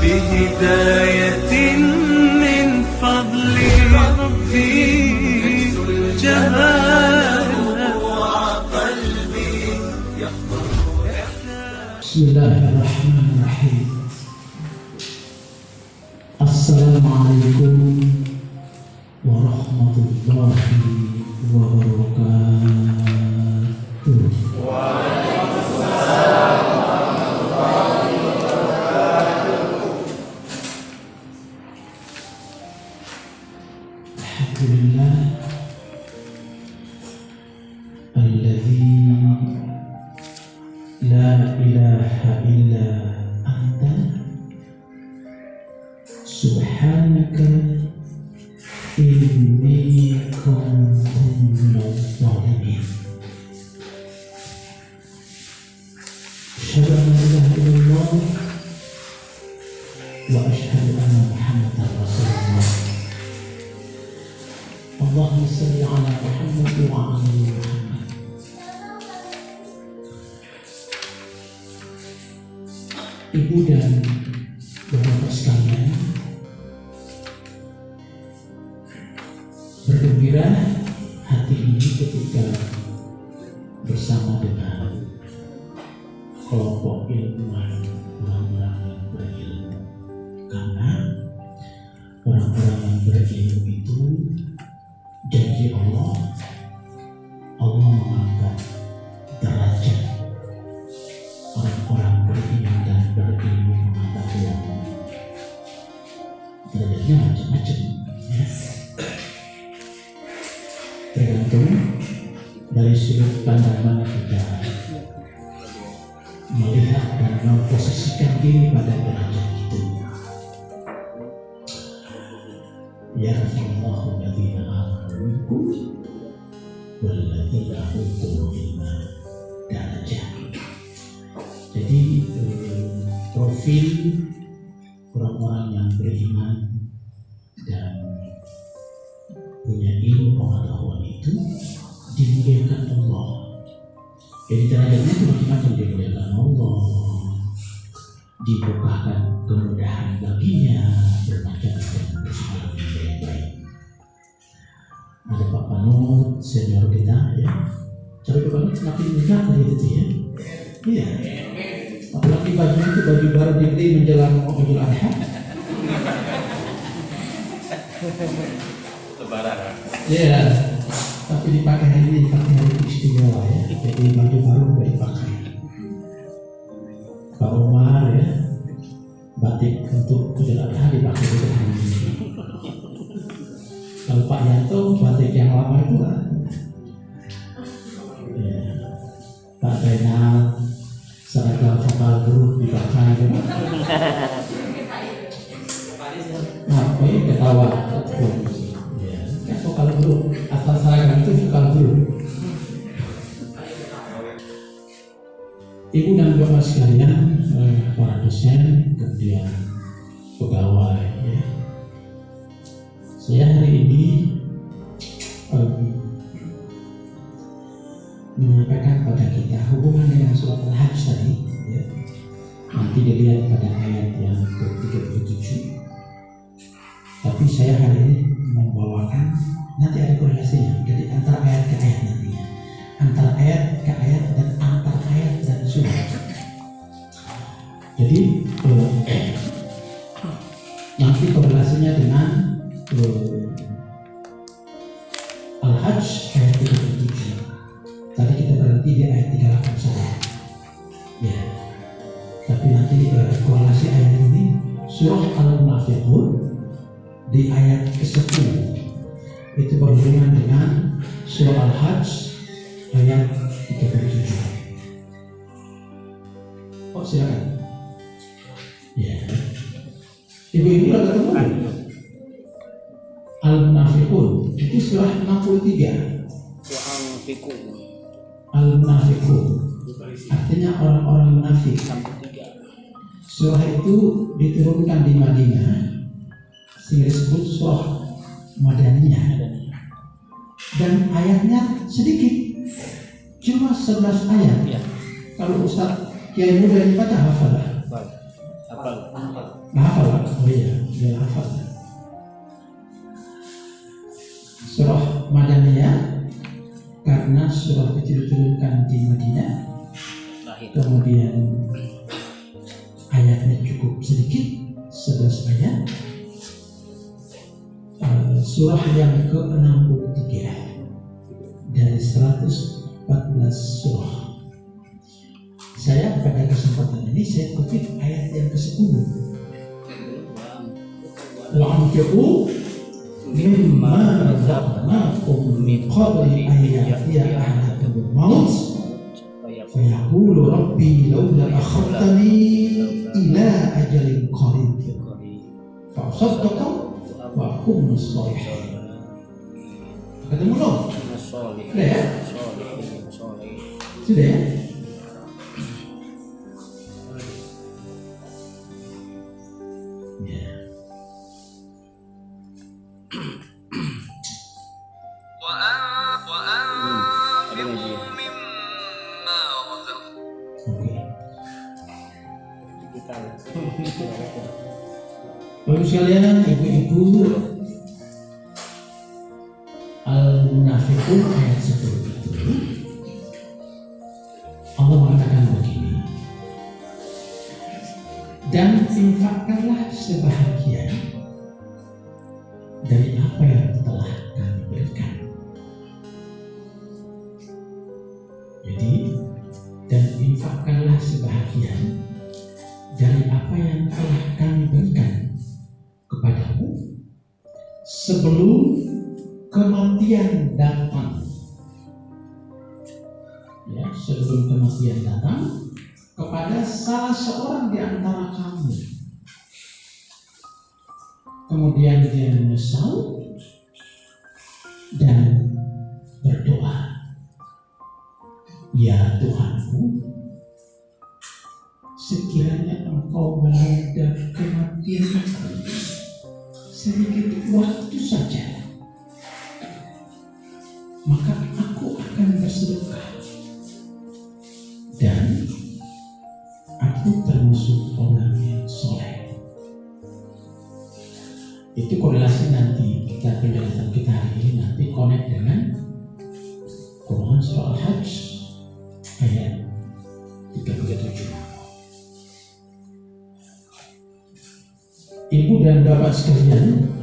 بهداية من فضل ربي جمال قلبي يحضر. بسم الله الرحمن الرحيم. السلام عليكم ورحمة الله وبركاته. Alhamdulillah alladzi la ilaha illa anta subhanaka inni kuntu minadh dhalimin. Asyhadu an la ilaha illallah wa asyhadu anna Muhammadar Rasulullah. Allahumma shalli ala Muhammad wa ala ali Muhammad. Ibu dan bapak sekalian, bergembira hati ini ketika bersama dengan kelompok ilmuwan, orang-orang yang berilmu, karena orang-orang yang berilmu itu janji Allah mengangkat derajat orang-orang beriman dan berilmu pengetahuan. Derajatnya macam-macam, ya. Tergantung dari sudut pandang mana kita melihat dan memposisikan diri pada derajat itu. Ya Allahu ladzina amanu minkum walladzina utul ilma darajat. Jadi profil orang-orang yang beriman dan punya ilmu pengetahuan itu dimuliakan Allah. Jadi derajatnya itu macam-macam, dimuliakan Allah, dibukakan kemudahan baginya bermacam-macam persoalan yang baik-baik. Ada Pak Panut, senior kita, ya. Cara Pak Panut semakin muda kali itu, ya. Iya. Apalagi bajunya itu baju baru dibeli menjelang Idul Adha. Lebaran. Iya. Tapi dipakai hari ini, dipakai hari istimewa, ya. Jadi baju baru sudah dipakai. Pak Umar, ya, batik untuk Idul Adha dipakai juga hari ini. Kalau Pak Yanto, batik yang lama itu kan, ya. Pak Zainal, seragam vokal grup dipakai, ya. Nah, ini ketawa, ya. Kan vokal grup, asal seragam itu vokal grup. Ibu dan bapak sekalian, para dosen, kemudian pegawai, ya. Saya hari ini menyampaikan pada kita hubungan dengan surat Al-Hajj tadi, ya. Nanti dilihat pada ayat yang ke-37. Tapi saya hari ini membawakan, nanti ada korelasinya, jadi antara ayat ke ayat nantinya, antara ayat ke ayat dan antar ayat dan surat. Jadi nanti korelasinya dengan Al-Hajj ayat 37. Tadi kita berhenti di ayat 38 saja, ya. Tapi nanti korelasi ayat ini surah Al-Munafiqun di ayat ke-10 itu berhubungan dengan surah Al-Hajj ayat 37. Oh, silakan. Ya. Ibu-ibu ada ketemu? Al-Munafiqun itu surah 63. Al-Munafiqun artinya orang-orang munafik. Surah itu diturunkan di Madinah sehingga disebut surah Madaniyah, dan ayatnya sedikit, cuma 11 ayat. Kalau Ustaz Kiai muda yang baca hafal. Hafal. Oh iya, dia hafal. Surah Madaniyah karena surah itu diturunkan di Madinah, kemudian ayatnya cukup sedikit, 11 ayat. Surah yang ke-63 dari 114 surah. Saya pada kesempatan ini saya kutip ayat yang ke-10. Wa'anfiqu mimma razaqnakum min qabli an ya'tiya ahadakumul maut fayaqulu rabbi laula akhartani ila ajalin qarib fa asaddaqa wa akun sholihin. Ketemu belum? Sudah ya? Sudah ya? Bapak sekalian, ibu-ibu, Al-Munafiqun ayat 10 itu Allah mengatakan begini, dan infakkanlah sebahagian dari apa yang telah kami berikan. Jadi, dan infakkanlah sebahagian dari apa yang telah kami berikan kepadamu sebelum kematian datang. Ya, sebelum kematian datang kepada salah seorang di antara kamu. Kemudian dia menyesal dan berdoa, ya Tuhanku, sekiranya Engkau melanda kematian aku sedikit waktu saja, maka aku akan bersedekah dan aku termasuk orang yang soleh. Itu korelasi nanti kita penjelasan kita hari ini nanti connect dengan Quran surah Al-Hajj ayat 37. Ibu dan bapak sekalian,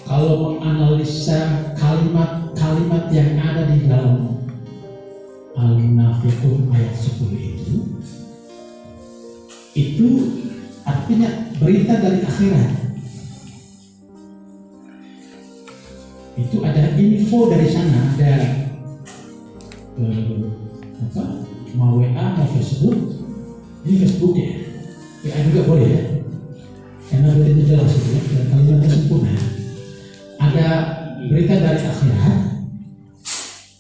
kalau menganalisa kalimat-kalimat yang ada di dalam Al-Munafiqun ayat 10 itu artinya berita dari akhirat. Itu ada info dari sana, ada mau WA, mau Facebook. Ini Facebook ya, WA juga boleh ya. Karena itu jelas itu dan kalimatnya sempurna. Ada berita dari akhirat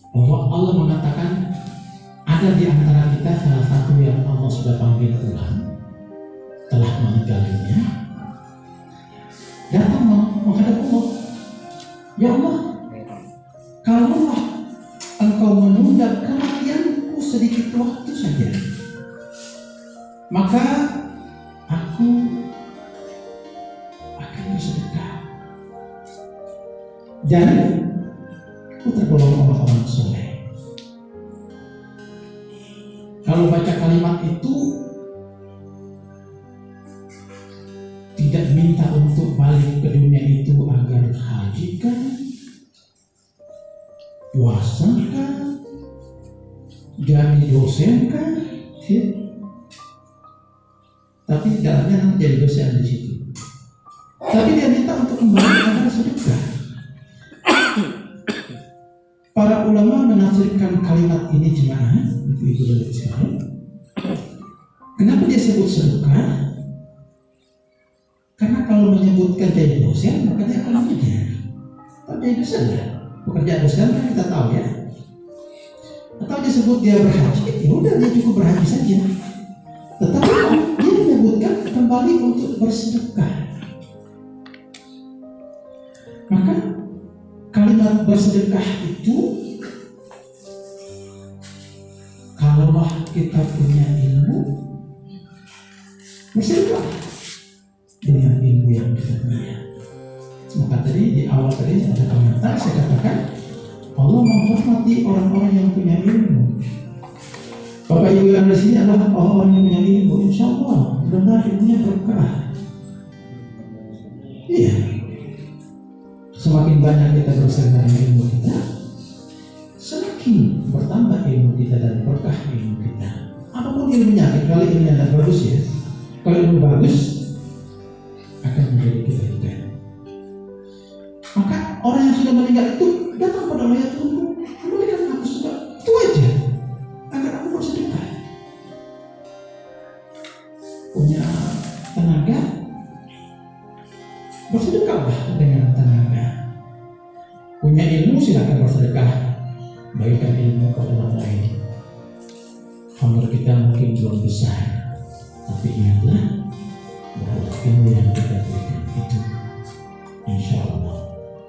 bahwa Allah mengatakan ada di antara kita salah satu yang Allah sudah panggil pulang, telah meninggal dunia, datang menghadap Allah. Ya Allah, kalaulah Engkau menunda kematianku sedikit waktu saja, maka aku bersedekah dan aku tergolong orang-orang soleh. Kalau baca kalimat itu tidak minta untuk balik ke dunia itu agar haji kan, puasa kan, jadi dosen kan, tapi dalamnya jadi dosen di situ. Tapi dia minta untuk kembali kepada sedekah. Para ulama menafsirkan kalimat ini jemaah, ibu-ibu dan bapak sekalian. Kenapa dia sebut sedekah? Karena kalau menyebutkan jadi dosen, maka dia akan mengajar. Kalau jadi dosen ya, pekerjaan dosen kan kita tahu ya. Atau disebut dia berhaji, ya udah dia cukup berhaji saja. Tetapi dia menyebutkan kembali untuk bersedekah. Maka kalimat bersedekah itu, kalaulah kita punya ilmu, bersedekah. tadi ada komentar, saya katakan Allah menghormati orang-orang yang punya ilmu. Bapak Ibu yang ada di sini adalah orang-orang yang punya ilmu. Insya Allah benar ilmunya berkah. Iya. Semakin banyak kita bersama dengan ilmu kita, semakin bertambah ilmu kita dan berkah ilmu kita. Apapun ilmunya, kecuali ilmunya tidak bagus ya. Kalau ilmu bagus akan menjadi kebaikan. Maka orang yang sudah meninggal itu datang pada Allah, ya Tuhan, kembalikan aku sudah itu aja agar aku bersedekah. Punya tenaga, bersedekahlah dengan tenaga. Punya ilmu, silakan bersedekah, bagikan ilmu ke orang lain. Honor kita mungkin belum besar, tapi ingatlah bahwa ilmu yang kita berikan itu insya Allah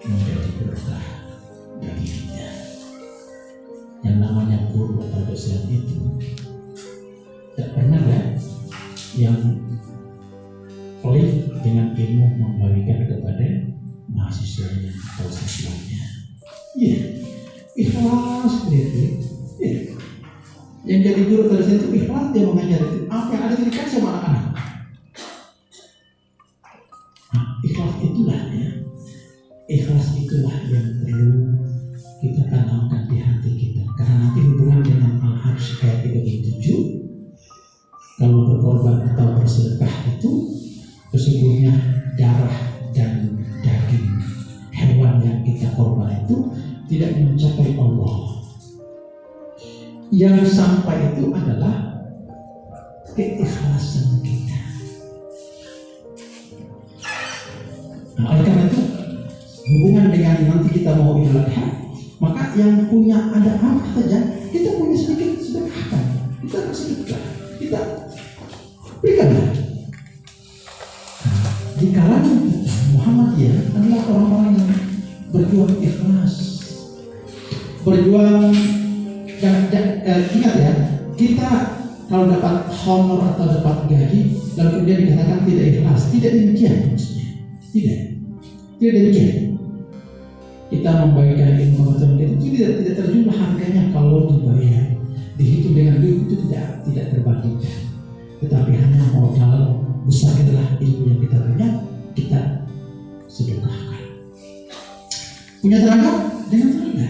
menjadi berkah bagi kita. Yang namanya guru atau dosen itu tak pernah kan yang pelit dengan ilmu membagikan kepada mahasiswanya atau siswanya. Iya, ikhlas begitu. Iya. Yang jadi guru dosen itu ikhlas, dia mengajar itu apa yang ada dikasih sama anak-anak. Nah, ikhlas itulah ya. Ikhlas itulah yang perlu kita tanamkan di hati kita. Karena nanti hubungan dengan Al-Hajj ayat 37, kalau berkorban atau bersedekah itu sesungguhnya darah dan daging hewan yang kita korban itu tidak mencapai Allah. Yang sampai itu adalah keikhlasan kita. Nah, oleh karena itu hubungan dengan nanti kita mau Idul Adha, maka yang punya ada apa saja kita punya sedikit sedekahkan, kita bersedekah, kita berikanlah. Di kalangan kita Muhammadiyah adalah orang-orang yang berjuang ikhlas, berjuang. Ingat ya, kita kalau dapat honor atau dapat gaji lalu kemudian dikatakan tidak ikhlas, tidak demikian maksudnya. Tidak demikian. Kita membagikan ilmu itu tidak terjumlah harganya kalau dibayar, dihitung dengan duit itu tidak terbandingkan. Tetapi hanya modal besar adalah ilmu yang kita punya, kita sedekahkan. Punya tenaga dengan tenaga,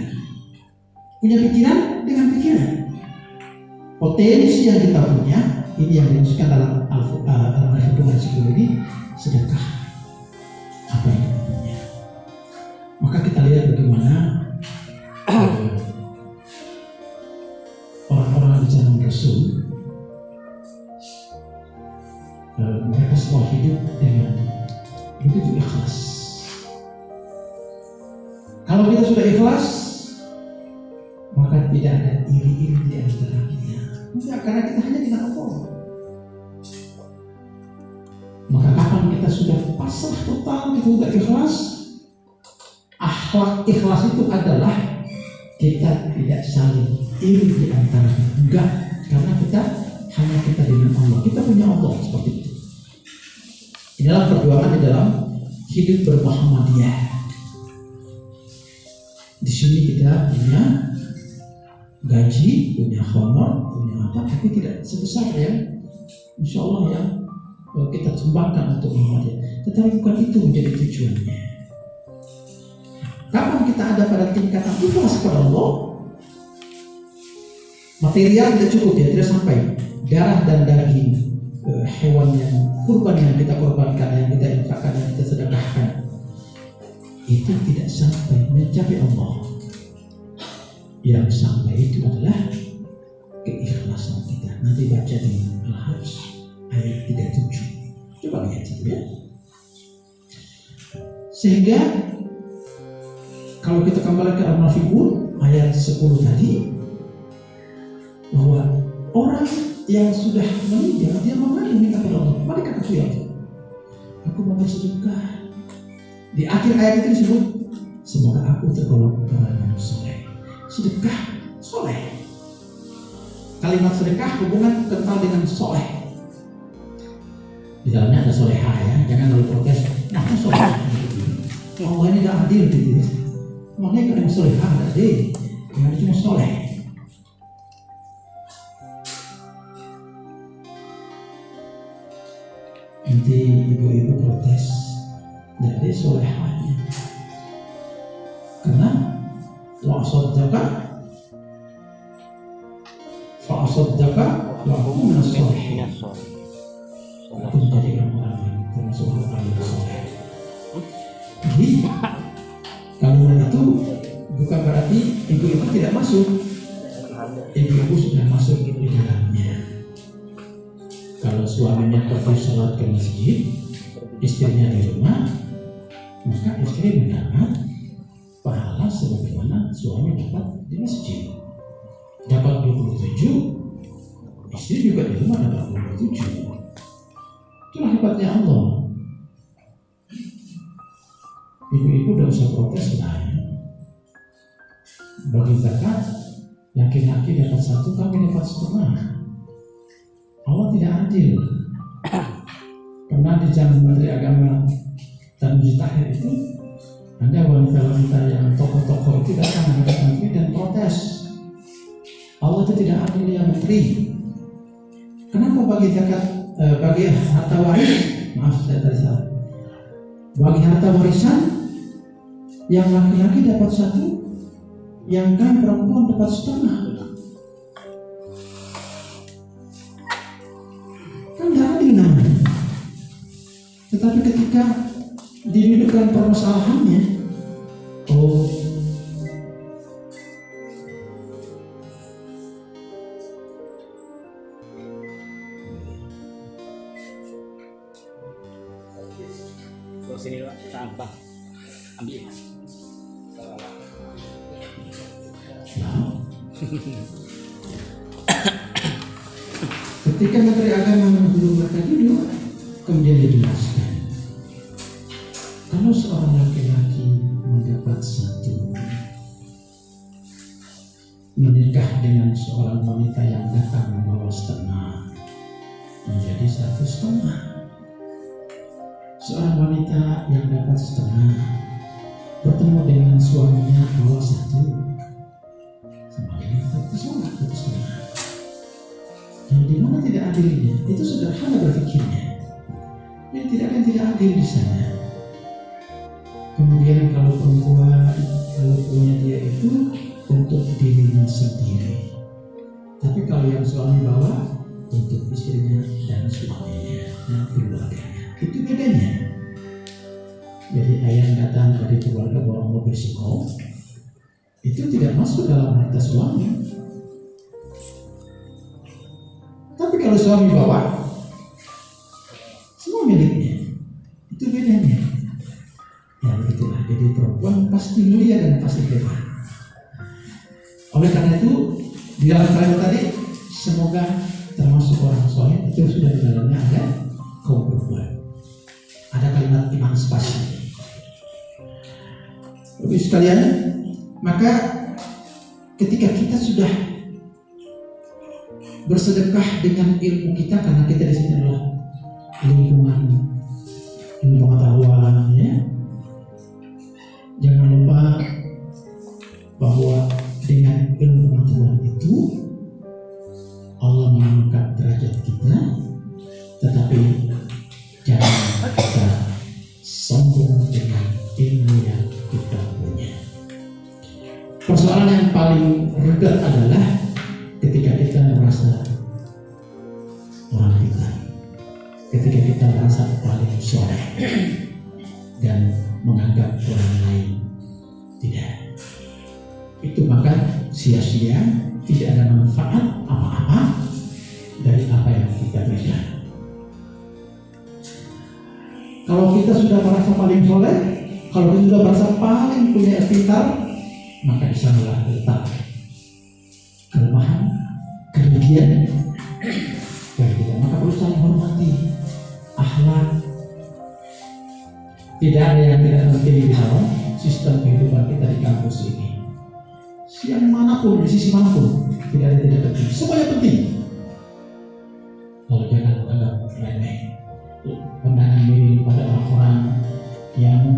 punya pikiran dengan pikiran. Potensi yang kita punya ini yang dimaksudkan dalam Al-Quran 10 ini sedekah apa yang kita punya. Maka kita lihat bagaimana orang-orang di zaman Rasul mereka semua hidup dengan begitu ikhlas. Kalau kita sudah ikhlas, maka tidak ada iri-iri di antara kita. Tidak, karena kita hanya dengan Allah. Maka kapan kita sudah pasrah total, kita sudah ikhlas, akhlak ikhlas itu adalah kita tidak saling iri di antara kita. Enggak, karena kita hanya kita dengan Allah. Kita punya Allah seperti itu. Inilah perjuangan di dalam hidup bermuhammadiyah. Di sini kita punya gaji, punya honor, punya apa, tapi tidak sebesar yang insya Allah yang kita sumbangkan untuk Muhammadiyah. Tetapi bukan itu menjadi tujuannya. Kapan kita ada pada tingkatan ikhlas kepada Allah, material tidak cukup ya, tidak sampai darah dan daging hewan yang kurban yang kita korbankan, yang kita infakkan, yang kita sedekahkan, itu tidak sampai mencapai Allah. Yang sampai itu adalah keikhlasan kita. Nanti baca di Al-Hajj ayat 37. Coba lihat itu ya. Sehingga kalau kita kembali ke Al-Munafiqun ayat 10 tadi, bahwa orang yang sudah meninggal dia minta kepada Allah, mari kata ya Allah, aku mau bersedekah. Di akhir ayat itu disebut semoga aku tergolong orang yang soleh. Sedekah soleh. Kalimat sedekah hubungan kental dengan soleh. Di dalamnya ada soleha ya, jangan lalu protes. Nah, soleha. Allah ini tidak adil gitu. Makanya kalau yang soleha tidak adil, yang cuma soleh. Nanti ibu-ibu protes, tidak ada solehanya. Karena wa'asaddaka fa'asaddaka wa'akum minas solehin. Aku menjadikan orang yang termasuk orang yang soleh. Jadi kalimat itu bukan berarti ibu-ibu tidak masuk. Ibu-ibu sudah masuk di dalamnya. Kalau suaminya pergi sholat ke masjid, istrinya di rumah, maka istri mendapat pahala sebagaimana suami dapat di masjid. Dapat 27, istri juga di rumah dapat 27. Itulah hebatnya Allah. Ibu-ibu tidak usah protes lah ya. Bagi zakat, laki-laki dapat 1, kami dapat 1,5. Allah tidak adil. Pernah di zaman Menteri Agama dan Mujtahid itu ada wanita-wanita yang tokoh-tokoh itu datang ke menteri dan protes. Allah itu tidak adil ya menteri. Kenapa bagi zakat, bagi harta waris, maaf saya tadi salah. Bagi harta warisan yang laki-laki dapat 1, yang kan perempuan dapat 1,5. Tetapi ketika didudukkan permasalahannya, sini Pak, sampah ambil. Ketika Menteri Agama belum berkata kemudian dijelaskan, kalau seorang laki-laki mendapat 1, menikah dengan seorang wanita yang datang membawa 1/2, menjadi 1,5. Seorang wanita yang dapat 1/2 bertemu dengan suaminya bawa 1, semakin 1,5. Dan di mana tidak adilnya? Itu sederhana berpikirnya. Yang tidak adil di sana. Kemudian kalau perempuan, kalau punya dia itu untuk dirinya sendiri. Tapi kalau yang suami bawa untuk istrinya dan suaminya dan keluarganya, itu bedanya. Jadi ayah datang dari keluarga bawa mobil Siko, itu tidak masuk dalam harta suami. Tapi kalau suami bawa, semua miliknya. Itu bedanya. Ya begitulah. Jadi perempuan pasti mulia dan pasti hebat. Oleh karena itu, di dalam kalimat tadi, semoga termasuk orang soleh itu sudah di dalamnya ada kaum perempuan. Ada kalimat emansipasi. Bapak sekalian, maka ketika kita sudah bersedekah dengan ilmu kita, karena kita di sini adalah lingkungan ilmu pengetahuan, ya. Jangan lupa bahwa dengan ilmu pengetahuan itu Allah mengangkat derajat kita, tetapi jangan kita sombong dengan ilmu yang kita punya. Persoalan yang paling ribet adalah ketika kita merasa orang pintar, ketika kita merasa paling soleh dan menganggap orang lain tidak. Itu maka sia-sia, tidak ada manfaat apa-apa dari apa yang kita berikan. Kalau kita sudah merasa paling soleh, kalau kita sudah merasa paling punya pintar, maka di sanalah letak kelemahan, kerugian dari kita. Maka perlu saling hormati, akhlak. Tidak ada yang tidak penting di dalam sistem kehidupan kita di kampus ini. Yang manapun, di sisi manapun, tidak ada yang tidak penting. Semuanya penting. Kalau jangan menganggap remeh.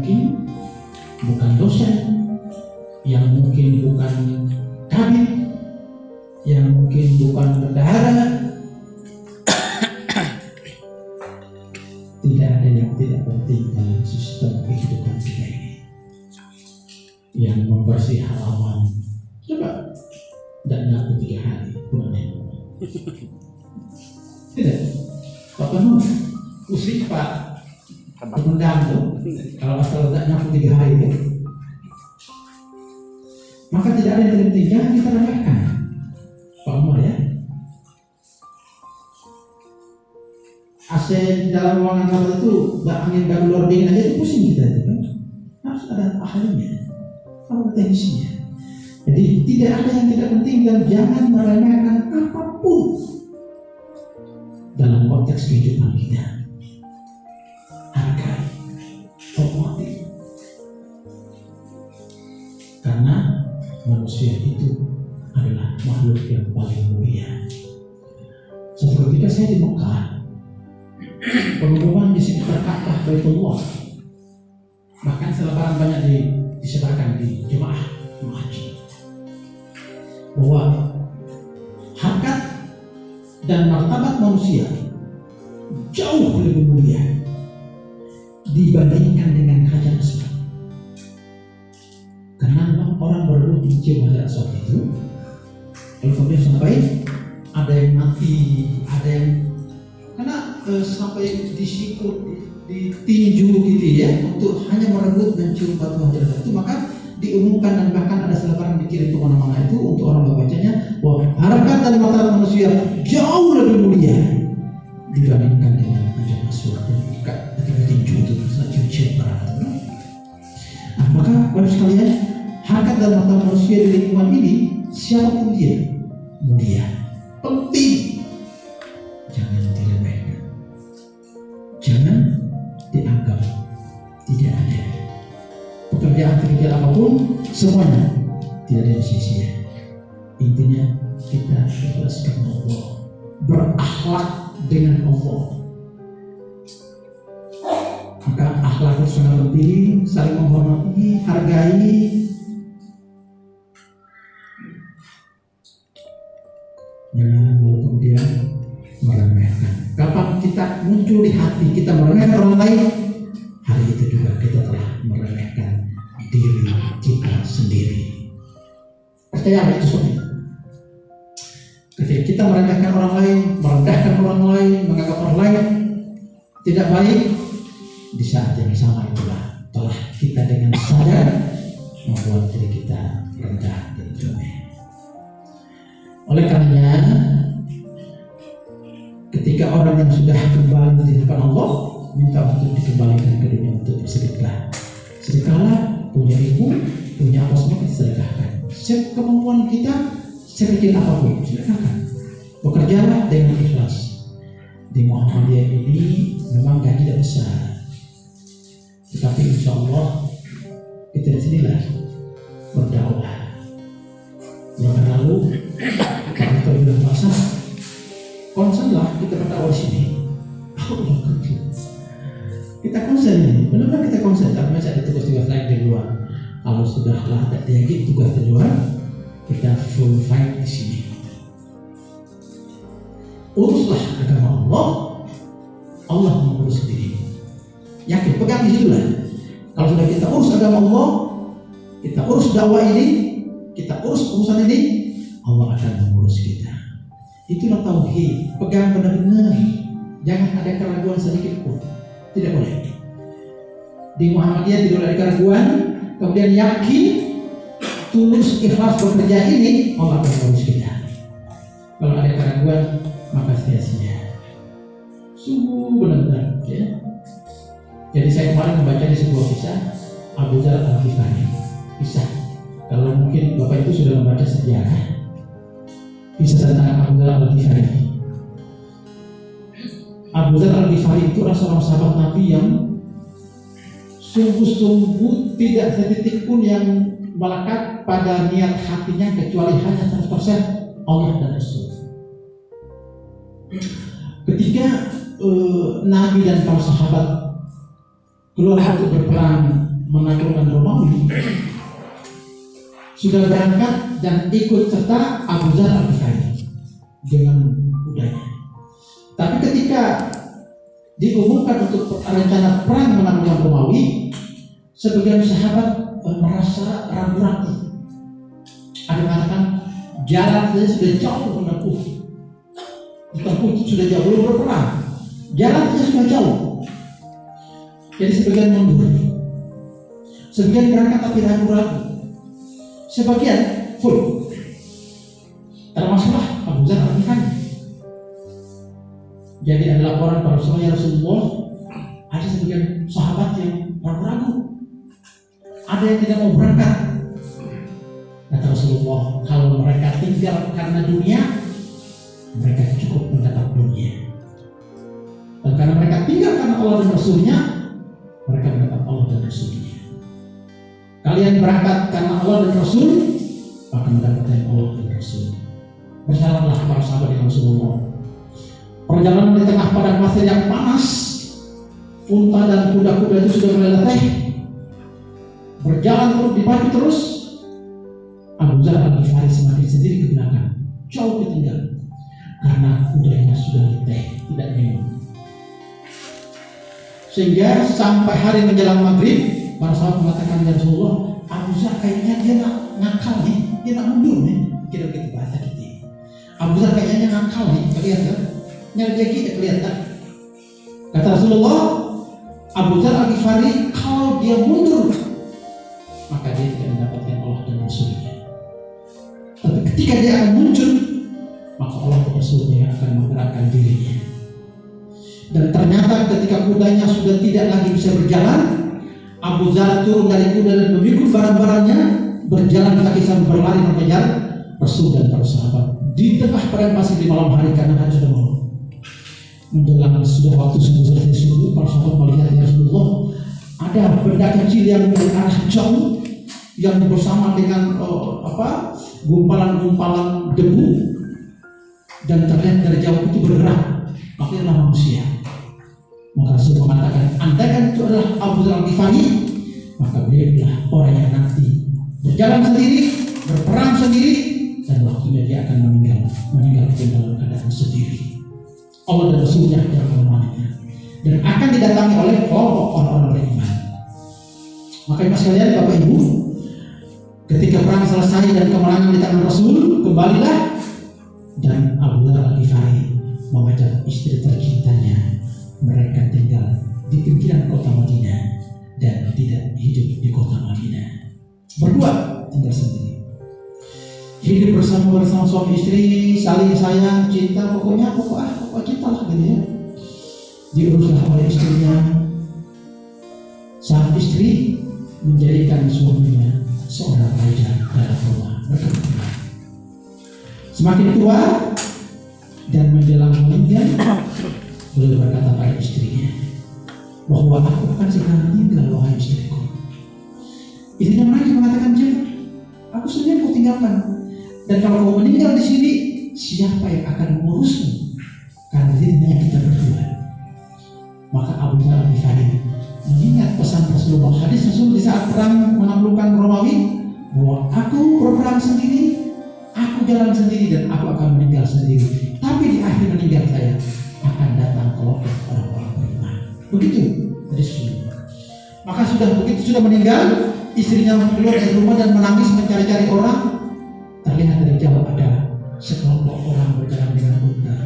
mungkin bukan dosen, yang mungkin bukan kabit, yang mungkin bukan bendahara. Tidak ada yang tidak penting dalam sistem kehidupan kita ini. Yang membersih halaman, coba tidak nyapu 3 hari pulang. Tidak, Pak Penuh, usik Pak Pemendam tuh, kalau asal tidak nyapu 3 hari itu, maka tidak ada yang penting. Jangan kita remehkan, Pak Umar ya. AC di dalam ruangan kamar itu angin baru luar dingin aja itu pusing kita itu kan. Harus ada ahlinya, ada teknisnya. Jadi tidak ada yang tidak penting dan jangan meremehkan apapun dalam konteks kehidupan kita. Hargai, hormati, karena manusia itu adalah makhluk yang paling mulia. Suatu ketika saya di Mekah, pengumuman di sekitar Ka'bah Baitullah, bahkan selebaran banyak disebarkan di jemaah haji, bahwa harkat dan martabat manusia jauh lebih mulia dibandingkan dengan Hajar Aswad. Karena orang berebut mencium Hajar Aswad itu, kalau kemudian sampai ada yang mati, ada yang sampai disikut, ditinju gitu ya, untuk hanya merebut dan cium batu Hajar Aswad itu, maka diumumkan dan bahkan ada selebaran dikirim ke mana-mana itu untuk orang membacanya bahwa harkat dan martabat manusia jauh lebih mulia dibandingkan dengan Hajar Aswad dan ketika tinju itu cium berat. Nah, maka Bapak sekalian, harkat dan martabat manusia di lingkungan ini siapapun dia mulia, penting, jangan diremehkan. Jangan dianggap tidak ada. Pekerjaan apapun, semuanya tidak ada yang sia-sia. Intinya kita ikhlas karena Allah, berakhlak dengan Allah. Maka akhlak itu sangat penting, saling menghormati, hargai. Jangan lalu kemudian meremehkan. Kapan kita muncul di hati kita meremehkan orang lain, hari itu juga kita telah meremehkan diri kita sendiri. Percaya itu semua. Ketika kita meremehkan orang lain, merendahkan orang lain, menganggap orang lain tidak baik, di saat yang sama itulah telah kita dengan sadar membuat diri kita rendah dan remeh. Oleh karenanya, ketika orang yang sudah kembali di hadapan Allah minta untuk dikembalikan ke dunia untuk bersedekah. Sedekahlah, punya ibu, punya apa semua kita sedekahkan. Kemampuan kita sekecil apapun sedekahkan. Bekerjalah dengan ikhlas. Di Muhammadiyah ini memang gaji tidak besar, tetapi insya Allah kita di sinilah berdakwah. Yang lalu kalau kita bilang masa konsenlah kita berdakwah di sini. Kita konsen ini, benar-benar kita konsen. Tapi masih ada tugas-tugas lain di luar. Kalau sudahlah ada yakin tugas di luar, kita full fight di sini. Uruslah agama Allah, Allah mengurus diri. Yakin, pegang di situlah. Kalau sudah kita urus agama Allah, kita urus dakwah ini, kita urus urusan ini, Allah akan mengurus kita. Itulah tauhid, pegang benar-benar. Jangan ada keraguan sedikit pun. Tidak boleh. Di Muhammadiyah tidak ada keraguan, kemudian yakin, tulus, ikhlas bekerja ini, Allah akan mengurus kita. Kalau ada keraguan, maka sia-sia. Sungguh benar-benar ya. Jadi saya kemarin membaca di sebuah kisah Abu Dzar Al-Ghifari. Kisah, kalau mungkin Bapak Ibu sudah membaca sejarah kisah tentang Abu Dzar Al-Ghifari. Abu Dzar Al-Ghifari itu seorang sahabat Nabi yang sungguh-sungguh tidak setitik pun yang melekat pada niat hatinya kecuali hanya 100% Allah dan Rasul. Ketika Nabi dan para sahabat keluar untuk berperang menaklukkan Romawi sudah berangkat dan ikut serta Abu Dzar Al-Ghifari dengan kudanya. Tapi ketika diumumkan untuk rencana perang menaklukkan Romawi, sebagian sahabat merasa ragu-ragu. Ada yang mengatakan jalan saja sudah jauh menempuh, sudah jauh belum berperang, jalan saja sudah jauh. Jadi sebagian mundur, sebagian berangkat tapi ragu-ragu, sebagian full. Termasuklah Abu Dzar Al-Ghifari. Jadi ada laporan para sahabat, ya Rasulullah, ada sebagian sahabat yang ragu-ragu, ada yang tidak mau berangkat. Kata Rasulullah, kalau mereka tinggal karena dunia, mereka cukup mendapat dunia. Dan karena mereka tinggal karena Allah dan Rasulnya, mereka mendapat Allah dan Rasulnya. Kalian berangkat karena Allah dan Rasul, maka mendapatkan Allah dan Rasul. Berjalanlah para sahabat dengan Rasulullah. Perjalanan di tengah padang pasir yang panas, unta dan kuda-kuda itu sudah mulai letih. Berjalan terus, dipacu terus. Abu Dzar Al-Ghifari semakin sendiri ke belakang, jauh ketinggalan, karena kudanya sudah letih, tidak minum. Sehingga sampai hari menjelang maghrib, para sahabat mengatakan, ya Rasulullah, Abu Dzar kayaknya dia nak ngakal nih, dia nak mundur nih, kira-kira bahasa kita. Abu Dzar kayaknya ngakal nih, kelihatan, nyari kita kelihatan. Kata Rasulullah, Abu Dzar Al-Ghifari kalau dia mundur, maka dia tidak mendapatkan Allah dan Rasulnya. Tapi ketika dia akan muncul, maka Allah dan Rasulnya akan menggerakkan dirinya. Dan ternyata ketika kudanya sudah tidak lagi bisa berjalan, Abu Dzar turun dari kuda dan memikul barang-barangnya, berjalan kaki sambil berlari mengejar Rasul dan para sahabat di tengah padang pasir di malam hari karena hari sudah malam. Menjelang sudah waktu selesai subuh, para sahabat melihat, ya Rasulullah, ada benda kecil yang dari arah jauh yang bersama dengan gumpalan-gumpalan debu, dan terlihat dari jauh itu bergerak, akhirnya manusia. Maka Rasul mengatakan, andaikan itu adalah Abu Dzar Al-Ghifari, maka beliaulah orang yang nanti berjalan sendiri, berperang sendiri, dan waktunya dia akan meninggal dalam keadaan sendiri. Allah dan Rasulnya yang menemaninya, dan akan didatangi oleh orang-orang beriman. Makanya sekalian Bapak Ibu, ketika perang selesai dan kemenangan di tangan Rasul, kembalilah dan Abu Dzar Al-Ghifari mengajak istri tercintanya. Mereka tinggal di pinggiran kota Madinah dan tidak hidup di kota Madinah. Berdua tinggal sendiri. Hidup bersama suami istri, saling sayang, cinta, pokoknya cinta lah gitu ya. Diuruslah oleh istrinya. Sang istri menjadikan suaminya seorang raja dalam rumah mereka. Semakin tua dan menjelang meninggal, beliau berkata pada istrinya bahwa aku akan segera meninggal, wahai istriku. Istrinya menangis mengatakan, jangan, aku sendiri mau tinggalkan. Dan kalau kau meninggal di sini, siapa yang akan mengurusmu? Karena ini hanya kita berdua. Maka Abu Dzar Al-Ghifari mengingat pesan Rasulullah, hadis Rasul di saat perang menaklukkan Romawi, bahwa aku berperang sendiri, aku jalan sendiri, dan aku akan meninggal sendiri. Tapi di akhir meninggal saya akan datang kelompok orang-orang beriman. Begitu hadis Rasulullah. Maka begitu sudah meninggal, istrinya keluar dari rumah dan menangis mencari-cari orang. Terlihat dari jauh ada sekelompok orang berjalan dengan unta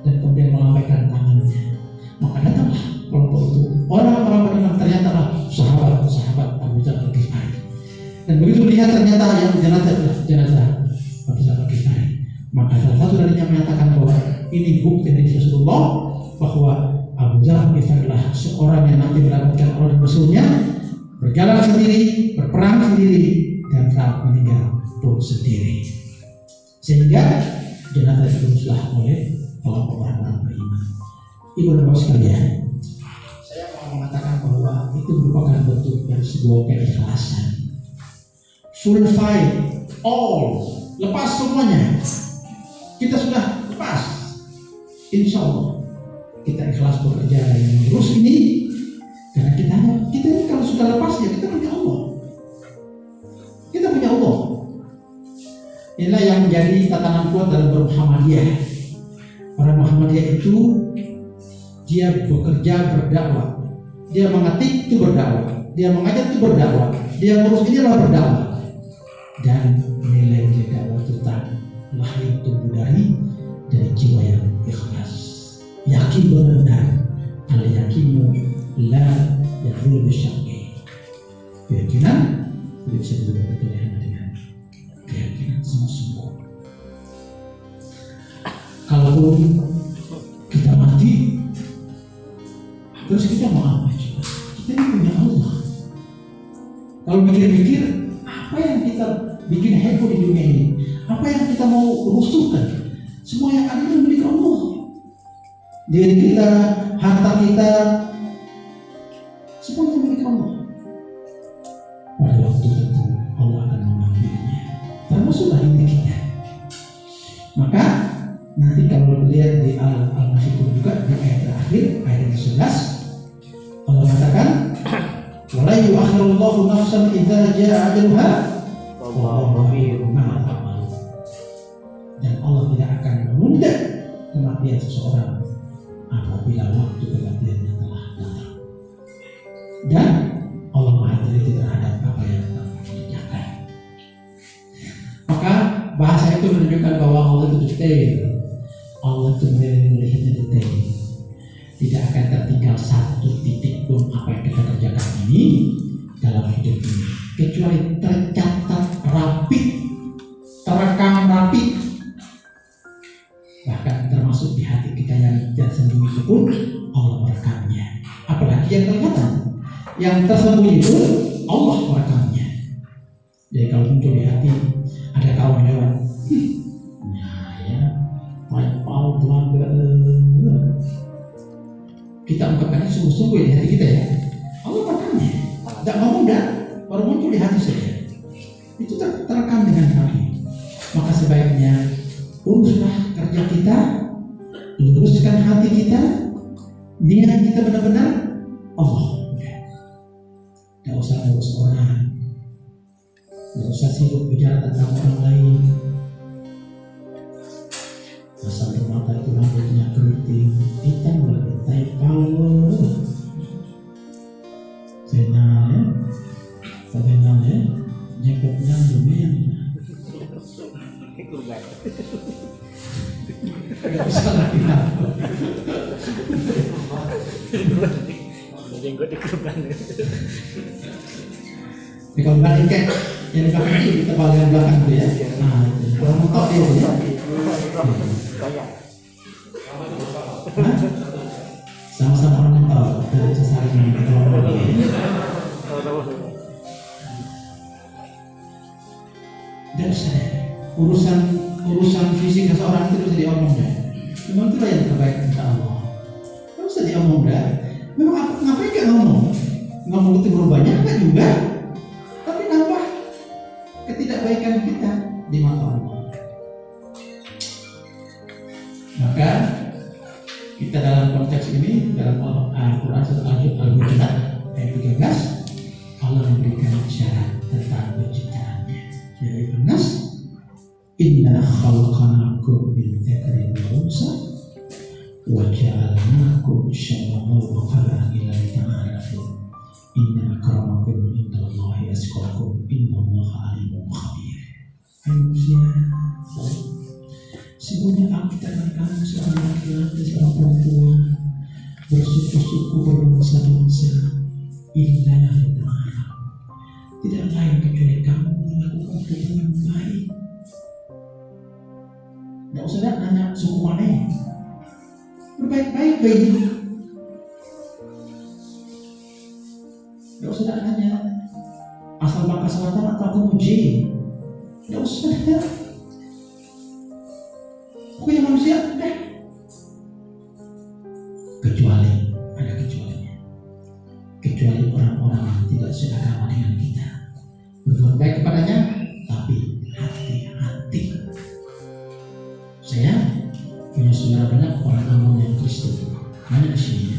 dan kemudian melambaikan tangannya. Maka datanglah kelompok itu, orang-orang beriman, ternyata sahabat Abu Dzar Al-Ghifari. Dan begitu lihat ternyata yang jenazah Abu Dzar Al-Ghifari, maka salah satu darinya menyatakan bahwa ini bukti dari Rasulullah bahwa Abu Dzar Al-Ghifari adalah seorang yang nanti mendapatkan Allah dan Rasulnya, berjalan sendiri, berperang sendiri, dan saat meninggal pun sendiri. Sehingga jenazah diuruslah oleh kelompok orang-orang beriman. Ibu dan bapak sekalian, saya mau mengatakan bahwa itu merupakan bentuk dari sebuah keikhlasan. Full fight, all, lepas semuanya. Kita sudah lepas. Insya Allah kita ikhlas bekerja dan mengurus ini, karena kita ini kalau sudah lepas ya kita punya Allah. inilah yang menjadi tatanan kuat dalam Muhammadiyah. Orang Muhammadiyah itu dia bekerja berdakwah, dia mengetik itu berdakwah, dia mengajar itu berdakwah, dia ngurus ini adalah berdakwah. Dan nilai-nilai dakwah itu lahir tumbuh dari jiwa yang ikhlas, yakin benar-benar. Al yakinu la yazulu bisyaqi. Keyakinan tidak bisa berubah dengan keyakinan sungguh-sungguh. Kalaupun kita mati, terus kita mau apa? Kita ini punya Allah. Kalau mikir-mikir, apa yang kita bikin heboh di dunia ini? Apa yang kita mau rusuhkan? Semua yang ada itu milik Allah. Diri kita, harta kita, semuanya milik Allah. Pada waktu itu Allah akan memanggilnya, termasuklah ini kita. Maka nanti kalau lihat di Al-Masyikur juga di ayat terakhir, ayat 11, Allah katakan, "Wala yu'akhirullahu nafsan idza jaa ajaluha wallahu khabirun bima ta'malun." Dan Allah tidak akan menunda kematian seseorang apabila waktu kematiannya telah datang. Dan Allah Maha teliti terhadap apa yang telah dikerjakan. Maka bahasa itu menunjukkan bahwa Allah itu detail. Allah itu melihatnya detail. Tidak akan tertinggal satu titik pun apa yang kita kerjakan ini dalam hidup ini, kecuali tercatat rapi, terekam rapi. Bahkan termasuk di hati kita yang tersembunyi itu pun Allah merekamnya. Apalagi yang kelihatan, yang tersembunyi itu Allah merekamnya. Jadi kalau muncul di hati ada kawan lewat, kita ungkapkannya sungguh-sungguh di hati kita ya. Allah merekamnya, tidak mau mudah, baru muncul di hati saja. Itu terekam dengan rapi. Maka sebaiknya uruslah kerja kita, luruskan hati kita, niat kita benar-benar Allah. Tidak usah urus orang, tidak usah sibuk bicara tentang orang lain. Asal mata itu rambutnya keriting, hitam lagi, typal. Senal ya, jenggotnya lumayan. Tidak bisa lagi apa. Jenggot di kurban. Di kurban ini kayak yang di belakang itu kita bagian belakang itu ya. Nah, kurang mentok dia ya. Sama-sama orang mentok dari sesaring yang kita ngomong. Tidak usah urusan fisik seseorang itu bisa diomong deh. Memang itulah yang terbaik untuk Allah. Tidak usah diomong deh. Memang ngapain gak ngomong itu berubahnya enggak juga, tapi nambah ketidakbaikan kita di mata Allah. Maka kita dalam konteks ini dalam Al-Quran surat Al-Hujurat ayat 13 Allah memberikan isyarat tentang penciptaannya. Ya ayuhan nas, inna khalaqnakum min dzakarin wa unsa wa ja'alnakum syu'uban wa qaba'ila lita'arafu inna akramakum indallahi atqakum innallaha alimun khabir. Hai manusia, sesungguhnya kita dan kamu seorang laki-laki seorang perempuan bersuku-suku berbangsa-bangsa illa lita'arafu, tidak lain kecuali kamu melakukan hubungan yang baik. Tidak usah nanya suku mana, berbaik-baik baik. Tidak usah nanya asal Bangka Selatan atau Kemuji. Tidak usah. Pokoknya manusia deh. Kecuali ada kecualinya. Kecuali orang-orang yang tidak seagama dengan kita. Berbuat baik kepadanya, tapi hati-hati. Saya punya saudara banyak orang awam yang Kristen, banyak di sini.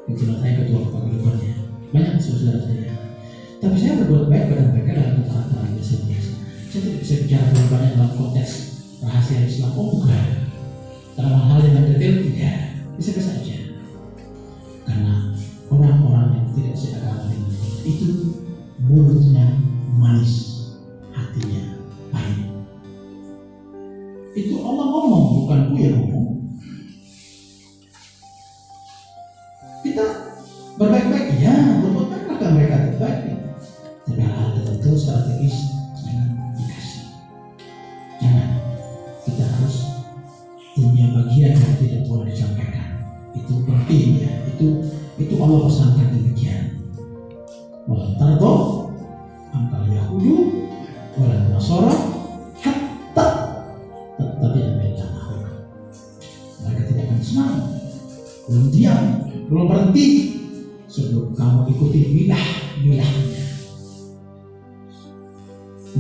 Kebetulan saya ketua paguyubannya, banyak saudara saya. Tapi saya berbuat baik pada mereka dalam kata-kata biasa-biasa. Saya tidak bisa bicara terlalu banyak dalam konteks rahasia Islam. Oh bukan, dalam hal yang detail tidak, bisa saja. Karena orang-orang yang tidak seagama dengan kita itu mulutnya manis, hatinya pahit. Itu Allah ngomong, bukan ku yang ngomong. Kita berbaik-baik, ya berbuat baik maka mereka terbaik. Tapi hal tertentu strategis jangan dikasih. Jangan. Kita harus punya bagian yang tidak boleh disampaikan. Itu penting ya. Itu Allah pesankan demikian. Walau tardo angkal Yahudu walau Nasara hatta tetapi ambillah. Mereka tidak akan senang. Belum diam, belum berhenti sebelum kamu ikuti milahnya.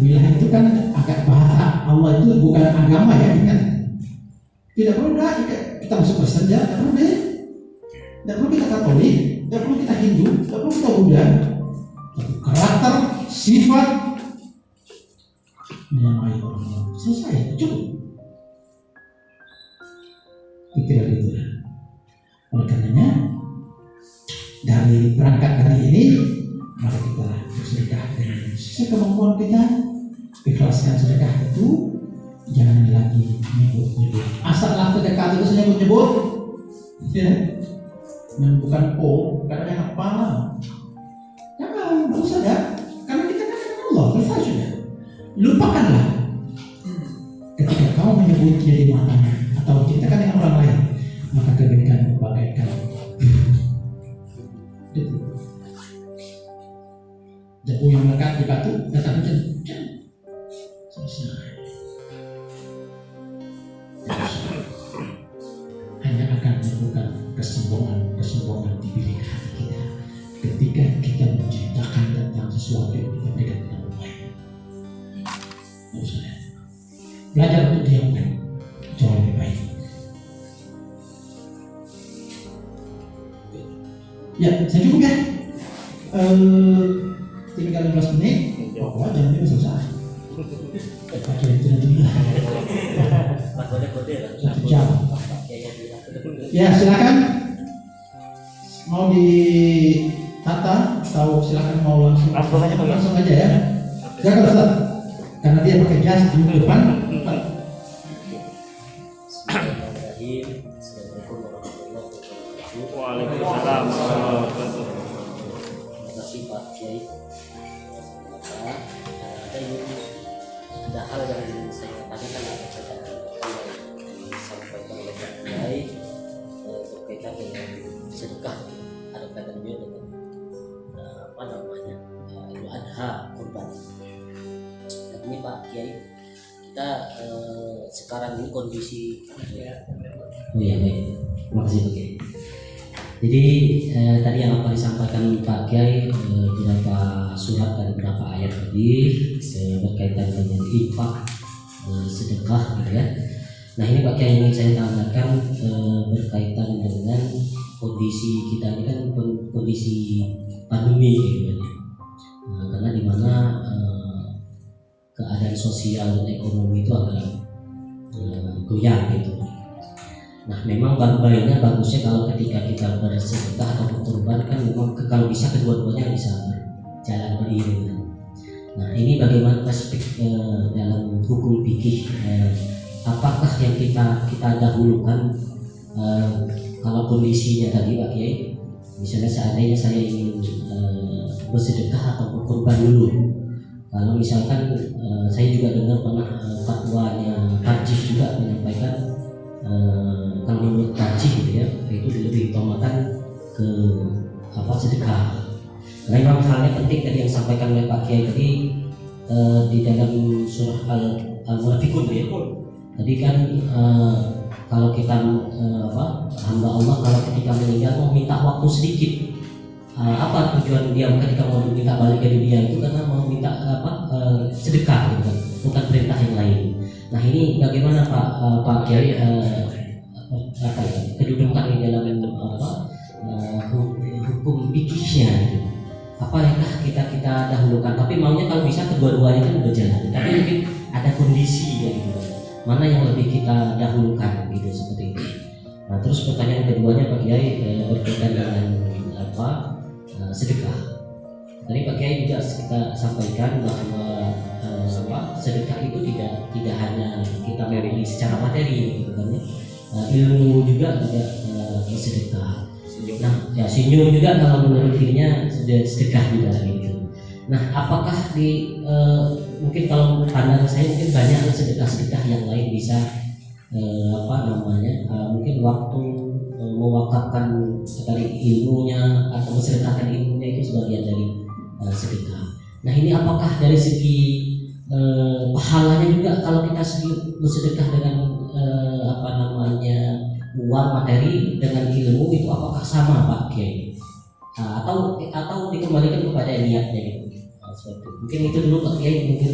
Milah itu kan agak bahasa Allah itu bukan agama ya, ingat. Tidak perlu kita masuk Kristen ya, tidak perlu deh. Tidak perlu kita Katolik, tidak perlu kita Hindu, tidak perlu kita Buddha. Tapi karakter, sifat menyamai orang-orang. Selesai, cukup. Pikir itu. Oleh karenanya, dari berangkat dari ini, mari kita bersedekah dengan sesuai kemampuan kita. Ikhlaskan sedekah itu, jangan lagi nyebut-nyebut. Asallah sedekah itu nyebut-nyebut, ya. Dan bukan karena yang apa? Jangan, tidak usah ya. Karena kita kan Allah, selesai sudah. Lupakanlah. Ketika kau menyebut jadi matanya atau ceritakan dengan orang lain, maka kebaikan bagaikan jago yang melekat di batu datang hujan. Selesai. Hanya akan menimbulkan kesombongan di bilik hati kita ketika kita menceritakan tentang sesuatu yang kita berikan dengan baik. Belajar untuk diamkan jauh lebih baik. Ya, saya cukup ya. Tinggal 15 menit. Bahwa jangan juga selesai. Pakai itu nanti lah. 1 jam. Ya, silakan. Mau ditata atau silakan mau langsung aja ya. Silakan Ustaz. Karena dia pakai jas di depan. Waalaikumsalam. Terima kasih Pak Kiai. Ada hal yang saya tanyakan atau saya disampaikan oleh Pak Kiai berkaitan dengan sedekah, ada kaitannya dengan Idul Adha, kurban. Dan ini Pak Kiai, kita sekarang ini kondisi oh iya baik, terima kasih Pak Kiai. Jadi tadi yang apa disampaikan Pak Kiai, beberapa surat dan beberapa ayat tadi berkaitan dengan infak, sedekah gitu ya. Nah ini Pak Kiai ingin saya tanyakan berkaitan dengan kondisi kita ini kan kondisi pandemi gitu ya. Karena di mana keadaan sosial dan ekonomi itu agak goyang gitu. Nah memang bagusnya kalau ketika kita bersedekah atau berkorban kan memang kalau bisa kedua-duanya bisa berjalan beriringan. Nah ini bagaimana perspektif dalam hukum fikih, apakah yang kita dahulukan kalau kondisinya tadi Pak Kiai, misalnya seandainya saya ingin bersedekah atau berkorban dulu. Kalau misalkan saya juga dengar pernah fatwanya Tarjih juga menyampaikan kalau menurut Tarjih gitu ya, itu lebih utamakan ke sedekah. Karena memang halnya penting tadi yang disampaikan oleh Pak Kiai tadi di dalam surah Al-Munafiqun ya. Tadi kan kalau kita hamba Allah kalau ketika meninggal mau minta waktu sedikit, apa tujuan dia ketika mau minta balik ke dunia itu karena mau minta sedekah gitu kan, bukan perintah yang lain. Nah ini bagaimana Pak Kiai kedudukan di dalam hukum fikihnya gitu. apa ya kita dahulukan, tapi maunya kalau bisa kedua-duanya kan berjalan, tapi mungkin ada kondisi ya gitu, mana yang lebih kita dahulukan gitu seperti itu. Nah terus pertanyaan keduanya Pak Kiai berkaitan dengan sedekah. Tadi Pak Kiai juga kita sampaikan bahwa sedekah itu tidak hanya kita memberi secara materi gitu kan ya, ilmu juga bersedekah. Nah ya senyum juga kalau menurut dirinya sudah sedekah juga gitu. Nah apakah mungkin kalau pandangan saya mungkin banyak sedekah-sedekah yang lain bisa mungkin waktu mewakafkan dari ilmunya atau mensedekahkan ilmunya itu sebagian dari sedekah. Nah ini apakah dari segi pahalanya juga kalau kita bersedekah dengan uang materi dengan ilmu itu apakah sama Pak Kiai? Atau dikembalikan kepada niatnya gitu. Seperti itu. Mungkin itu dulu Pak Kiai, mungkin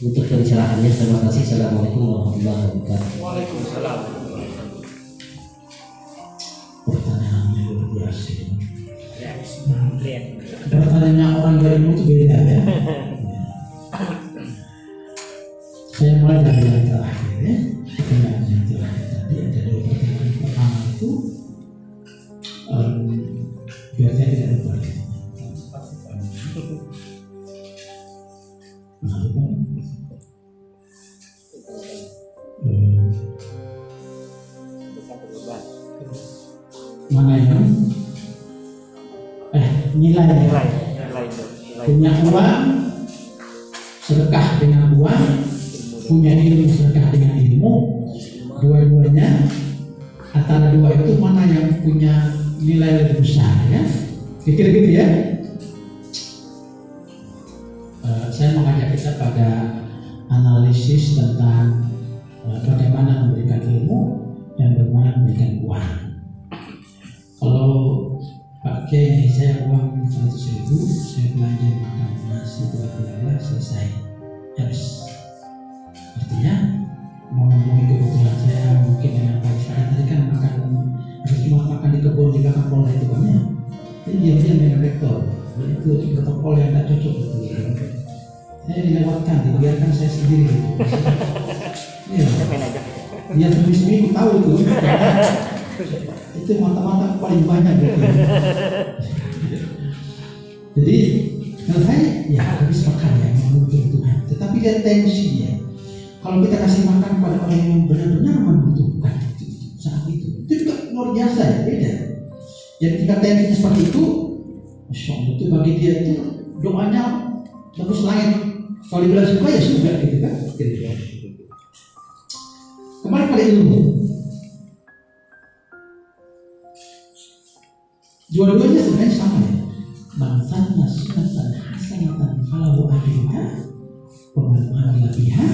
untuk pencerahannya. Terima kasih. Assalamualaikum warahmatullahi wabarakatuh. Waalaikumsalam. Pertanyaannya luar biasa. Ya, lihat. Pertanyaannya orang berilmu itu beda ya. Saya mulai dari yang terakhir ya. Pertanyaan yang terakhir tadi ada dua pertanyaan. Pertama itu biar saya tidak lupa. Mana itu? Nilai. Punya uang, sedekah dengan uang, punya ilmu, sedekah dengan ilmu. Dua-duanya antara dua itu mana yang punya nilai lebih besar ya? Pikir gitu ya. Saya mengajak kita pada analisis tentang bagaimana memberikan ilmu dan bagaimana memberikan uang. Kalau Pak Kiai saya uang 100.000, saya belanja makan nasi 2 bulan selesai, habis. Artinya memenuhi kebutuhan saya mungkin dengan baik. Tadi kan cuma makan di kebun di belakang polda itu kan ya. Jadi diam-diam dengan rektor. Itu protokol yang tak cocok betul. Saya dilewatkan, dibiarkan saya sendiri. Iya. Dia seminggu tahu tuh. Itu mata-mata paling banyak gitu. Jadi menurut saya ya habis makan ya memenuhi kebutuhan. Tetapi lihat tensinya. Kalau kita kasih makan pada orang yang benar-benar membutuhkan saat itu juga luar biasa ya, beda. Jadi jika tensinya seperti itu, Masya Allah, itu bagi dia itu doanya bagus langit. Kalau dibilang suka ya suka gitu kan. Kembali pada ilmu. Dua-duanya sebenarnya sama ya. Manfaatnya sunatan hasanatan falahu ajruha wa man amila biha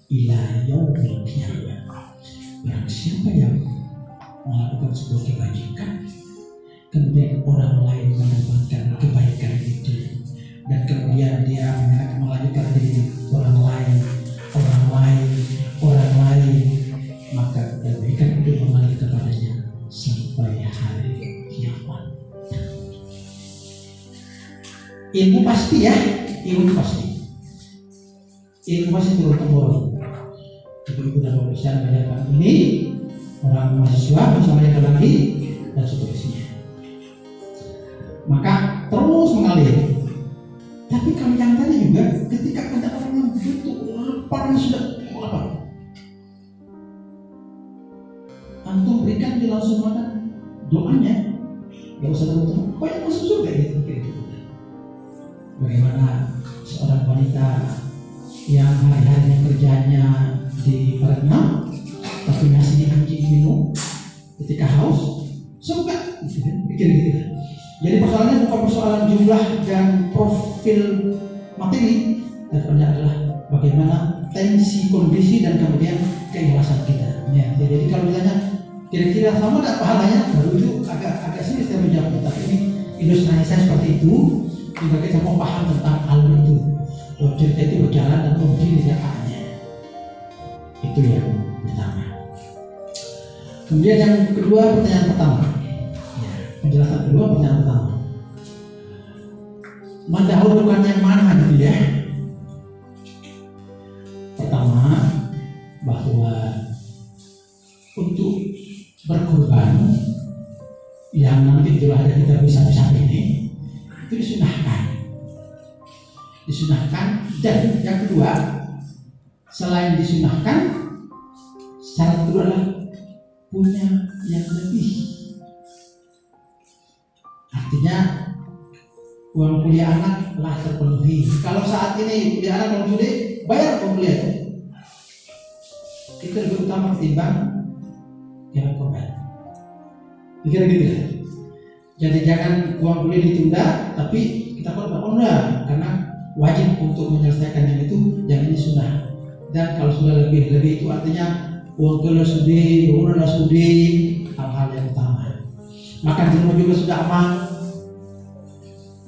ila yaumil qiyamah. Barang siapa yang melakukan sebuah kebajikan, kemudian orang lain mendapatkan kebaikan itu, dan kemudian dia melanjutkan diri orang lain, maka kebaikan itu mengalir kepadanya sampai hari kiamat. Ilmu pasti ya, ilmu pasti turun-temurun. Ibu-ibu dan bapak besar mengajarkan ini, orang mahasiswa bisa mengajarkan lagi, dan seterusnya. Maka terus mengalir. Tapi kalau yang tadi juga, ketika ada orang yang butuh lapar sudah lapar, antum berikan dia langsung makan doanya, gak usah terlalu kok yang masuk surga gitu. Bagaimana seorang wanita yang hari-harinya kerjanya di perenang, tapi ngasih anjing minum ketika haus, surga, pikir gitu. Jadi persoalannya bukan persoalan jumlah dan profil materi, tapi adalah bagaimana tensi kondisi dan kemudian keikhlasan kita. Ya, jadi kalau ditanya kira-kira sama tidak pahalanya, baru itu agak sulit saya menjawab. Tapi ini ilustrasi saya seperti itu, sehingga kita mau paham tentang hal itu. Kalau cerita itu berjalan dan mungkin tidak hanya. Itu yang pertama. Kemudian yang kedua, pertanyaan pertama. Penjelasan kedua, pertanyaan pertama. mendahulukan yang mana gitu ya. Pertama, bahwa untuk berkorban yang nanti telah ada kita bisa ini itu disunahkan. Dan yang kedua, selain disunahkan, syarat kedua adalah punya yang lebih. Artinya uang kuliah anak telah terpenuhi. Kalau saat ini kuliah anak belum sudah bayar uang kuliah itu lebih utama ketimbang yang korban. Pikir gitu ya. Jadi jangan uang kuliah ditunda, tapi kita korban. Oh enggak, karena wajib untuk menyelesaikan yang itu, yang ini sunnah. Dan kalau sudah lebih itu artinya uang kuliah sudi, umurnya sudi, hal-hal yang utama. Makan di rumah juga sudah aman.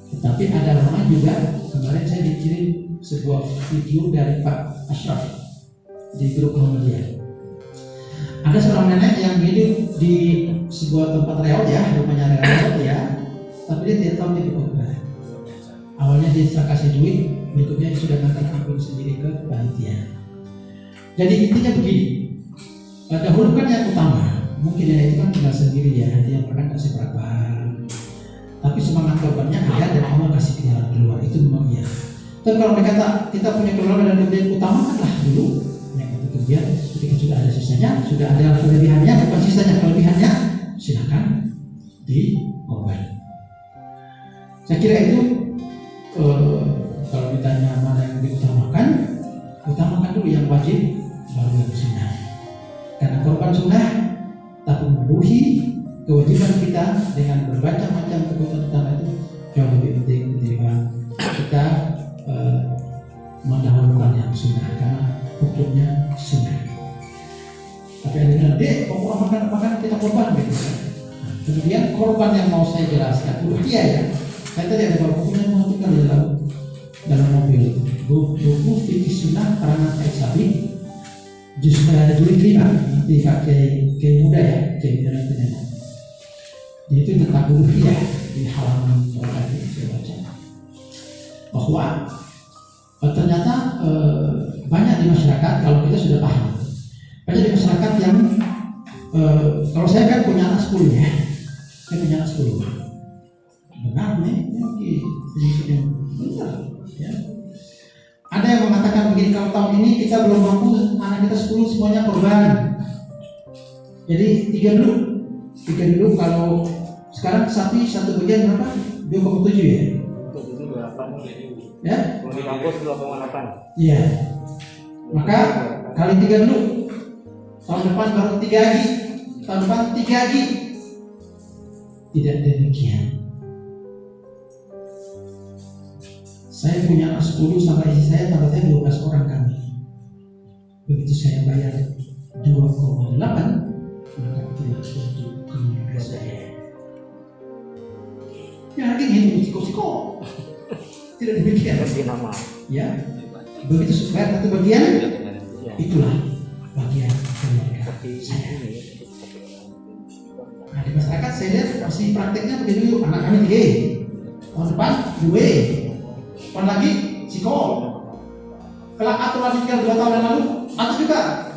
Tetapi ada lama juga, kemarin saya dikirim sebuah video dari Pak Ashraf di grup Muhammadiyah. Ada seorang nenek yang hidup di sebuah tempat reot ya, rumahnya reot ya, tapi dia tidak tahu dia berkorban. Awalnya dia setelah kasih duit, berikutnya dia sudah ngantar ampun sendiri ke panitia. Jadi intinya begini, dahulukan yang utama. Mungkin ya itu kan tinggal sendiri ya, dia pernah kasih berapa. Tapi semangat korbannya ada dan Allah kasih jalan keluar, itu memang iya. Tapi kalau mereka kita punya keluarga dan kemudian utamakanlah dulu yang itu kemudian ketika sudah ada sisanya, sudah ada kelebihannya, bukan sisanya kelebihannya, silakan dikorban. Saya kira itu kalau ditanya mana yang diutamakan, utamakan dulu yang wajib baru yang sunnah. Karena korban sunnah tapi memenuhi kewajiban kita dengan berbaca-macam kebutuhan utama itu jauh lebih penting ketimbang kita mendahulukan yang sunnah karena hukumnya sunnah. Tapi ada yang bilang, pokoknya makan kita korban gitu. Nah, kemudian korban yang mau saya jelaskan, iya ya. Saya tadi ada bukunya mau tukar di dalam mobil. Buku fikih sunnah karangan Sabi, juz 5 nanti kayak muda ya, kayak muda nanti. Itu tentang uluhiyah di halaman tadi saya baca bahwa ternyata banyak di masyarakat, kalau kita sudah paham, banyak di masyarakat yang kalau saya kan punya anak 10 ya, saya punya anak 10. Benar nih, sedikit yang benar ya. Ada yang mengatakan begini, kalau tahun ini kita belum mampu, anak kita 10 semuanya korban. Jadi 3 dulu kalau sekarang sapi satu bagian berapa? 2,7 ya? Ya? Iya. Maka kali 3 dulu. Tahun depan baru 3 lagi. Tahun depan 3 lagi. Tidak demikian. Saya punya anak 10 sama istri saya, tambah saya 12 orang kami. Begitu saya bayar 2,8, maka itu untuk keluarga saya. Ya lagi hidup siko-siko. Tidak demikian. Ya, begitu bayar satu bagian, itulah bagian keluarga saya. Nah di masyarakat saya lihat masih prakteknya begitu, anak kami 3, tahun depan 2, tahun lagi siko. Kelak atau lagi tinggal 2 tahun yang lalu, atau juga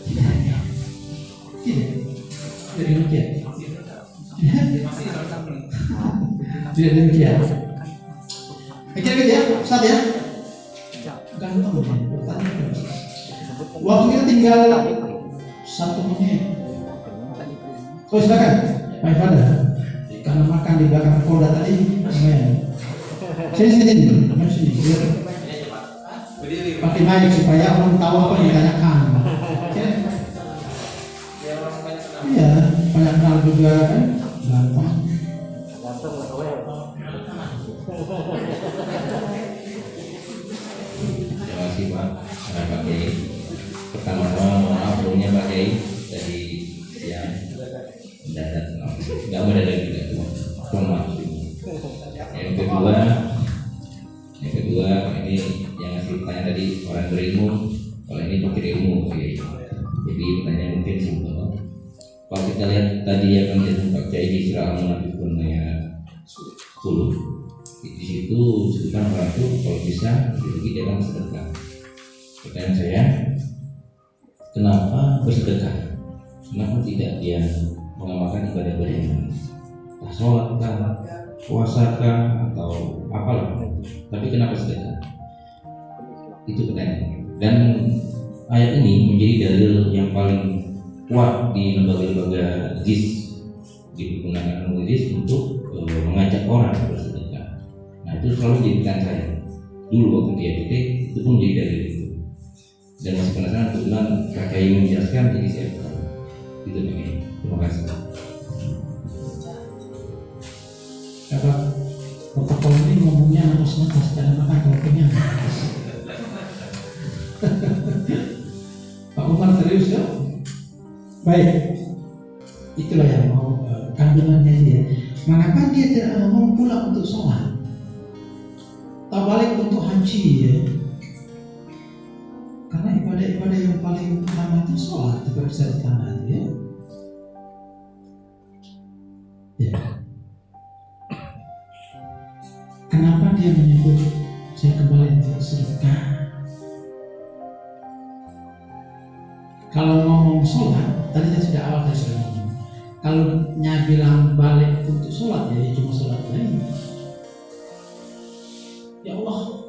tidak demikian. Tidak demikian. Pikir gitu ya, Ustaz ya. Gampang pertanyaan. Waktu kita tinggal 1 menit. Oh silakan, Pak Ifada. Karena makan di belakang Polda tadi, sini. Pakai mic supaya orang tahu apa yang ditanyakan. Iya, banyak kenal juga kan, gampang. Terima kasih Pak. Pak Kiai. Pertama-tama mohon maaf sebelumnya Pak Kiai tadi siang mendadak nggak mendadak juga. Mohon maaf. Yang kedua ini yang ngasih pertanyaan tadi orang berilmu, kalau ini pakai ilmu Kiai. Jadi pertanyaan mungkin simpel. Kalau kita lihat tadi yang menjadi Pak Kiai di surah Al-Munafiqun ayat 10. Di situ disebutkan orang itu kalau bisa dibagi dalam sedekah. Pertanyaan saya, kenapa bersedekah? Kenapa tidak dia mengamalkan ibadah-ibadah yang lain? Entah sholat kah, puasa kah, atau apalah. Tapi kenapa sedekah? Itu pertanyaan. Dan ayat ini menjadi dalil yang paling kuat di lembaga-lembaga JIS, digunakan oleh JIS untuk mengajak orang bersedekah. Nah itu selalu menjadikan saya dulu waktu di FPT itu pun menjadi dalil itu. Dan masih penasaran kebetulan kakak ingin menjelaskan, jadi saya itu begini. Terima kasih. Kalau protokol ini ngomongnya harus nafas karena makan kopinya. Pak Umar serius ya? Baik, itulah yang mau kandungannya dia. Mengapa dia tidak mau pulang untuk sholat? Tak balik untuk haji ya? Karena ibadah-ibadah yang paling utama itu sholat, dipersertakan ya. Ya. Kenapa dia menyebut saya kembali untuk sedekah? Kalau ngomong sholat, tadi saya sudah awal saya sudah ngomong. Kalau bilang balik untuk sholat ya cuma sholat lain. Ya Allah,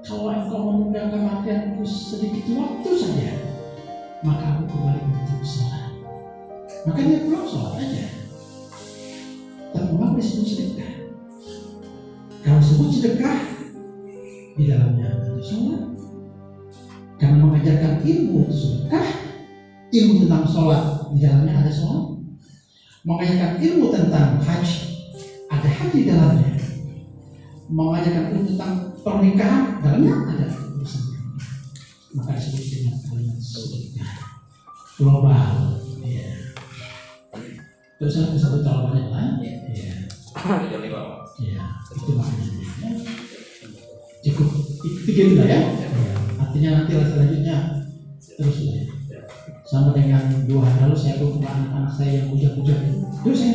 kalau engkau memudahkan makanku sedikit waktu saja, maka aku kembali untuk sholat. Maka dia pulang sholat aja. Tapi mengapa disebut sedekah? Kalau sebut sedekah, di dalamnya ada sholat. Karena mengajarkan ilmu sedekah, ilmu tentang sholat di dalamnya ada sholat. Mengajarkan ilmu tentang haji, ada haji di dalamnya. Mengajarkan ilmu tentang pernikahan, dalamnya ada urusan. Maka disebut dengan kalimat sedekah global. Ya. Terus saya bisa bertolak banyak lah. Ya. Ya, itu maknanya. Ya. Cukup itu lah ya. Artinya nanti selanjutnya terus ya. Sama dengan 2 hari lalu saya ketemu anak-anak saya yang bujang-bujang itu. Terus saya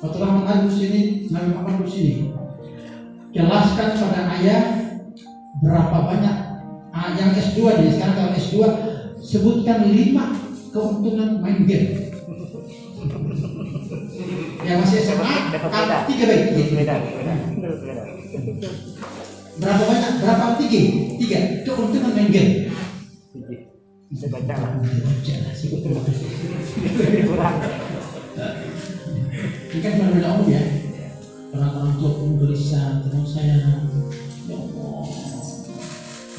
waktu Rahmat di sini, Nabi Muhammad di sini. Jelaskan pada ayah berapa banyak yang S2 jadi sekarang kalau S2 sebutkan 5 keuntungan main game. Yang masih SMA 3 baik. Berapa banyak? Berapa 3 keuntungan main game. Bisa baca lah. Ini kan berbeda umum ya. Orang-orang tua pun gelisah, terus saya ya Allah.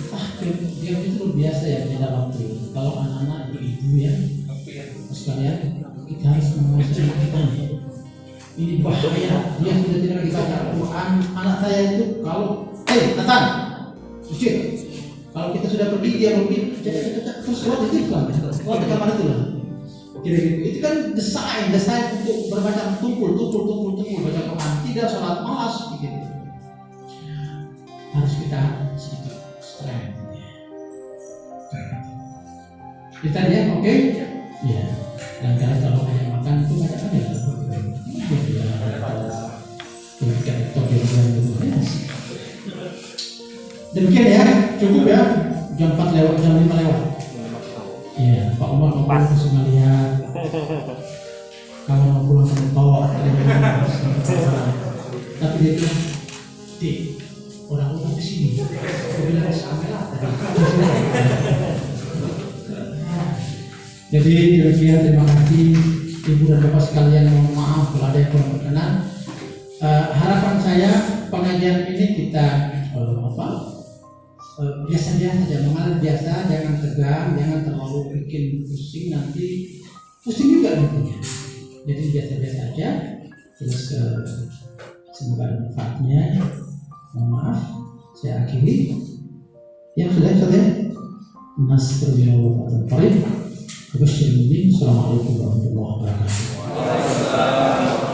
Entah dia itu luar biasa ya beda waktu. Kalau anak-anak ibu ya, sekalian kita harus menguasai kita. Ini bahaya. Dia sudah tidak lagi baca Al-Quran. Anak saya itu kalau Nathan, Suci. Kalau kita sudah pergi, dia pergi, terus buat itu kan, buat ke kamar itu lah. Kira-kira itu kan desain untuk berbaca tumpul baca Quran, tidak sholat malas gitu. Harus kita sedikit strength. Kita ya, oke? Ya. Dan kalau banyak makan itu banyak aja lah. Demikian ya, cukup ya. Jam 4 lewat, jam 5 lewat. Iya, Pak Umar mau pulang ke Somalia. Kalau mau pulang ke Toa, tapi dia bilang, orang-orang di sini. Dia bilang sampai lah tadi. Jadi demikian, terima kasih Ibu dan Bapak sekalian. Mohon maaf kalau ada yang kurang berkenan. Harapan saya pengajian ini kita biasa-biasa saja, mengalir biasa, jangan tegang, jangan terlalu bikin pusing, nanti pusing juga nantinya. Jadi biasa-biasa aja. Terus semoga ada manfaatnya. Mohon maaf, saya akhiri. Yang sudah. Assalamualaikum warahmatullahi wabarakatuh.